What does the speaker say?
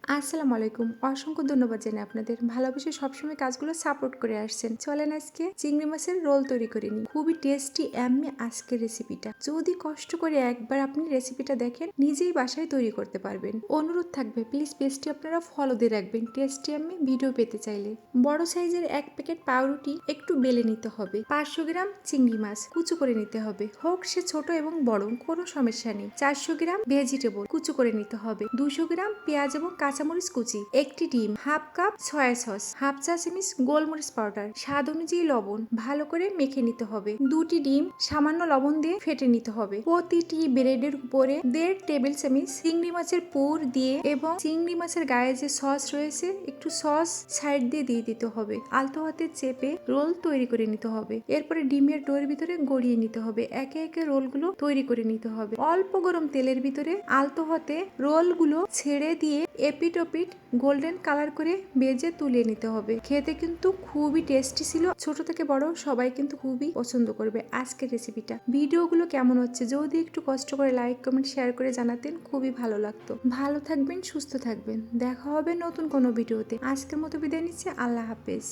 আসসালামু আলাইকুম। অসংখ্য ধন্যবাদ জানাই আপনাদের। ভালোবেসে সবসময় কাজগুলো সাপোর্ট করে আসছেন। চলেন আজকে চিংড়ি মাছের রোল তৈরি করে নিই। খুবই টেস্টি এমনি আজকের রেসিপিটা। যদি কষ্ট করে একবার আপনি রেসিপিটা দেখেন, নিজেই বাসায় তৈরি করতে পারবেন। অনুরোধ থাকবে প্লিজ পেজটি আপনারা ফলো দিয়ে রাখবেন। টেস্টি এমনি ভিডিও পেতে চাইলে। বড় সাইজের 1 প্যাকেট পাউরুটি একটু বেলে নিতে হবে। 500 গ্রাম চিংড়ি মাছ কুচো করে নিতে হবে। হোক সে ছোট এবং বড়, কোনো সমস্যা নেই। 400 গ্রাম ভেজিটেবল কুচো করে নিতে হবে। 200 গ্রাম পেঁয়াজ এবং কাঁচামরিচ কুচি, একটি ডিম, half cup soya sauce, half চা চামচ গোলমরিচ পাউডার, স্বাদ অনুযায়ী লবণ, ভালো করে মেখে নিতে হবে। 2টি ডিম সামান্য লবণ দিয়ে ফেটে নিতে হবে। প্রতিটি ব্রেডের উপরে 1.5 টেবিল চামচ চিংড়ি মাছের পুর দিয়ে এবং চিংড়ি মাছের গায়ে যে সস রয়েছে একটু সস সাইড দিয়ে দিতে হবে। আলতো হাতে চেপে রোল তৈরি করে নিতে হবে। এরপরে ডিমের ডোর ভিতরে গড়িয়ে নিতে হবে। একে একে রোলগুলো তৈরি করে নিতে হবে। অল্প গরম তেলের ভিতরে আলতো হাতে রোলগুলো ছেড়ে দিয়ে এপিট ওপিট গোল্ডেন কালার করে ভেজে তুলে নিতে হবে। খেতে কিন্তু খুবই টেস্টি ছিল। ছোট থেকে বড় সবাই কিন্তু খুবই পছন্দ করবে আজকের রেসিপিটা। ভিডিওগুলো কেমন হচ্ছে যদি একটু কষ্ট করে লাইক কমেন্ট শেয়ার করে জানাতেন খুবই ভালো লাগতো। ভালো থাকবেন, সুস্থ থাকবেন। দেখা হবে নতুন কোনো ভিডিওতে। আজকের মতো বিদায় নিচ্ছি। আল্লাহ হাফেজ।